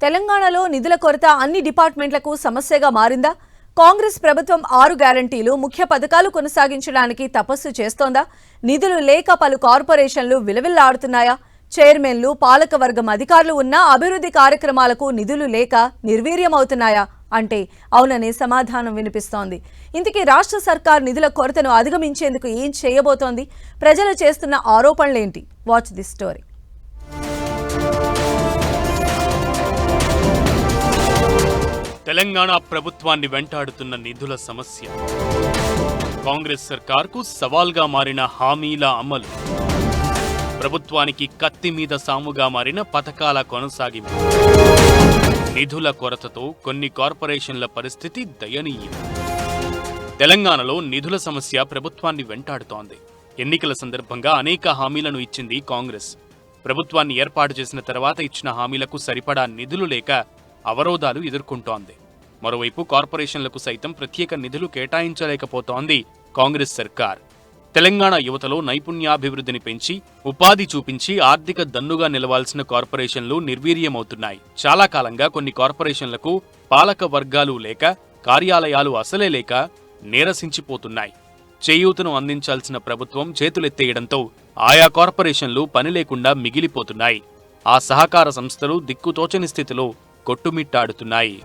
తెలంగాణలో నిధుల కొరత అన్ని డిపార్ట్మెంట్లకు సమస్యగా మారిందా? కాంగ్రెస్ ప్రభుత్వం 6 గ్యారంటీలు ముఖ్య పథకాలు కొనసాగించడానికి తపస్సు చేస్తోందా? నిధులు లేక పలు కార్పొరేషన్లు విలవిల్లాడుతున్నాయా? చైర్మన్లు, పాలకవర్గం అధికారులు ఉన్న అభివృద్ధి కార్యక్రమాలకు నిధులు లేక నిర్వీర్యమవుతున్నాయా అంటే అవుననే సమాధానం వినిపిస్తోంది. ఇంతకీ రాష్ట్ర సర్కార్ నిధుల కొరతను అధిగమించేందుకు ఏం చేయబోతోంది? ప్రజలు చేస్తున్న ఆరోపణలేంటి? Watch this story. తెలంగాణ ప్రభుత్వాన్ని వెంటాడుతున్న నిధుల సమస్య, కాంగ్రెస్ సర్కార్కు సవాల్గా మారిన హామీల అమలు, ప్రభుత్వానికి కత్తి మీద సాముగా మారిన పథకాల కొనసాగింపు, నిధుల కొరతతో కొన్ని కార్పొరేషన్ల పరిస్థితి దయనీయం. తెలంగాణలో నిధుల సమస్య ప్రభుత్వాన్ని వెంటాడుతోంది. ఎన్నికల సందర్భంగా అనేక హామీలను ఇచ్చింది కాంగ్రెస్. ప్రభుత్వాన్ని ఏర్పాటు చేసిన తర్వాత ఇచ్చిన హామీలకు సరిపడా నిధులు లేక అవరోధాలు ఎదుర్కొంటోంది. మరోవైపు కార్పొరేషన్లకు సైతం ప్రత్యేక నిధులు కేటాయించలేకపోతోంది కాంగ్రెస్ సర్కార్. తెలంగాణ యువతలో నైపుణ్యాభివృద్ధిని పెంచి ఉపాధి చూపించి ఆర్థిక దన్నుగా నిలవాల్సిన కార్పొరేషన్లు నిర్వీర్యమవుతున్నాయి. చాలా కాలంగా కొన్ని కార్పొరేషన్లకు పాలక వర్గాలు లేక, కార్యాలయాలు అసలే లేక నీరసించిపోతున్నాయి. చేయూతను అందించాల్సిన ప్రభుత్వం చేతులెత్తేయడంతో ఆయా కార్పొరేషన్లు పని లేకుండా మిగిలిపోతున్నాయి. ఆ సహకార సంస్థలు దిక్కుతోచని స్థితిలో కొట్టుమిట్టాడుతున్నాయి.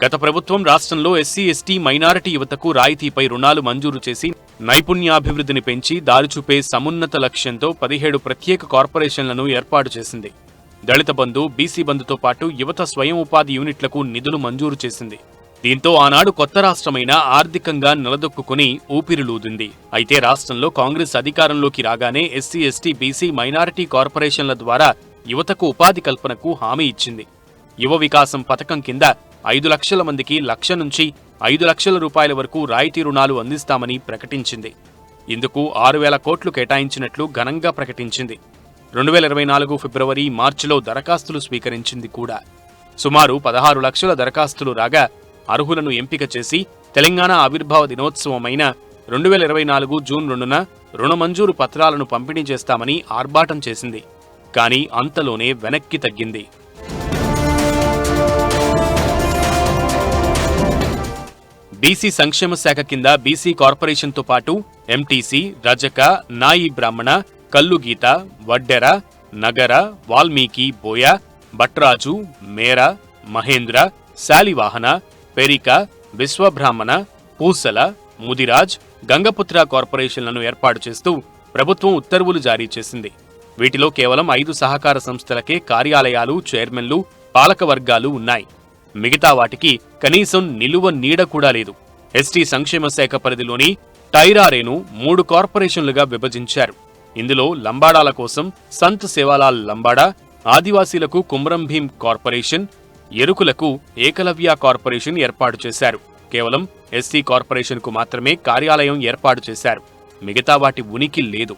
గత ప్రభుత్వం రాష్ట్రంలో ఎస్సీ, ఎస్టీ, మైనారిటీ యువతకు రాయితీపై రుణాలు మంజూరు చేసి నైపుణ్యాభివృద్ధిని పెంచి దారిచూపే సమున్నత లక్ష్యంతో 17 ప్రత్యేక కార్పొరేషన్లను ఏర్పాటు చేసింది. దళిత బంధు, బీసీ బంధుతో పాటు యువత స్వయం ఉపాధి యూనిట్లకు నిధులు మంజూరు చేసింది. దీంతో ఆనాడు కొత్త రాష్ట్రమైన ఆర్థికంగా నిలదొక్కుని ఊపిరిలూదింది. అయితే రాష్ట్రంలో కాంగ్రెస్ అధికారంలోకి రాగానే ఎస్సీ, ఎస్టీ, బీసీ, మైనారిటీ కార్పొరేషన్ల ద్వారా యువతకు ఉపాధి కల్పనకు హామీ ఇచ్చింది. యువ వికాసం పథకం కింద 5 లక్షల మందికి 1 లక్ష నుంచి 5 లక్షల రూపాయల వరకు రాయితీ రుణాలు అందిస్తామని ప్రకటించింది. ఇందుకు 6,000 కోట్లు కేటాయించినట్లు ఘనంగా ప్రకటించింది. 2024 ఫిబ్రవరి, మార్చిలో దరఖాస్తులు స్వీకరించింది కూడా. సుమారు 16 లక్షల దరఖాస్తులు రాగా అర్హులను ఎంపిక చేసి తెలంగాణ ఆవిర్భావ దినోత్సవమైన 2024 జూన్ 2న రుణ మంజూరు పత్రాలను పంపిణీ చేస్తామని ఆర్భాటం చేసింది. కానీ అంతలోనే వెనక్కి తగ్గింది. బీసీ సంక్షేమ శాఖ కింద బీసీ కార్పొరేషన్తో పాటు ఎంటీసీ, రజక, నాయి బ్రాహ్మణ, కల్లుగీత, వడ్డెర, నగర, వాల్మీకి, బోయ, భట్రాజు, మేర, మహేంద్ర, శాలివాహన, పెరిక, విశ్వబ్రాహ్మణ, పూసల, ముదిరాజ్, గంగపుత్ర కార్పొరేషన్లను ఏర్పాటు చేస్తూ ప్రభుత్వం ఉత్తర్వులు జారీ చేసింది. వీటిలో కేవలం 5 సహకార సంస్థలకే కార్యాలయాలు, చైర్మన్లు, పాలక వర్గాలు ఉన్నాయి. మిగతా వాటికి కనీసం నిలువ నీడ కూడా లేదు. ఎస్టీ సంక్షేమ శాఖ పరిధిలోని టైరారేను 3 కార్పొరేషన్లుగా విభజించారు. ఇందులో లంబాడాల కోసం సంత్ సేవాలాల్ లంబాడా, ఆదివాసీలకు కుమ్రం భీం కార్పొరేషన్, ఎరుకులకు ఏకలవ్య కార్పొరేషన్ ఏర్పాటు చేశారు. కేవలం ఎస్సీ కార్పొరేషన్కు మాత్రమే కార్యాలయం ఏర్పాటు చేశారు. మిగతా వాటి ఉనికి లేదు.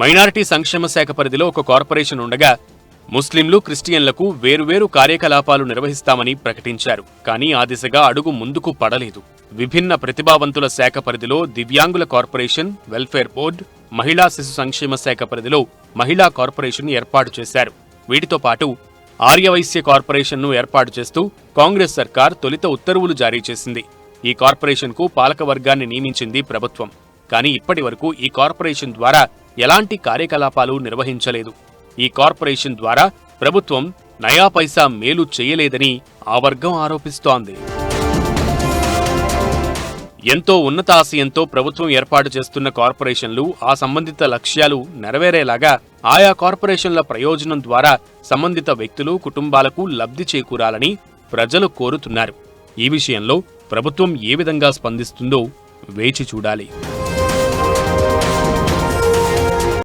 మైనారిటీ సంక్షేమ శాఖ పరిధిలో ఒక కార్పొరేషన్ ఉండగా ముస్లింలు, క్రిస్టియన్లకు వేరువేరు కార్యకలాపాలు నిర్వహిస్తామని ప్రకటించారు. కానీ ఆ దిశగా అడుగు ముందుకు పడలేదు. విభిన్న ప్రతిభావంతుల శాఖ పరిధిలో దివ్యాంగుల కార్పొరేషన్, వెల్ఫేర్ బోర్డు, మహిళా శిశు సంక్షేమ శాఖ పరిధిలో మహిళా కార్పొరేషన్ ఏర్పాటు చేశారు. వీటితో పాటు ఆర్యవైశ్య కార్పొరేషన్ను ఏర్పాటు చేస్తూ కాంగ్రెస్ సర్కార్ తొలిత ఉత్తర్వులు జారీ చేసింది. ఈ కార్పొరేషన్కు పాలక వర్గాన్ని నియమించింది ప్రభుత్వం. కానీ ఇప్పటి వరకు ఈ కార్పొరేషన్ ద్వారా ఎలాంటి కార్యకలాపాలు నిర్వహించలేదు. ఈ కార్పొరేషన్ ద్వారా ప్రభుత్వం నయా పైసా మేలు చేయలేదని ఆ వర్గం ఆరోపిస్తోంది. ఎంతో ఉన్నత ఆశయంతో ప్రభుత్వం ఏర్పాటు చేస్తున్న కార్పొరేషన్లు ఆ సంబంధిత లక్ష్యాలు నెరవేరేలాగా ఆయా కార్పొరేషన్ల ప్రయోజనం ద్వారా సంబంధిత వ్యక్తులు, కుటుంబాలకు లబ్ధి చేకూరాలని ప్రజలు కోరుతున్నారు. ఈ విషయంలో ప్రభుత్వం ఏ విధంగా స్పందిస్తుందో వేచి చూడాలి.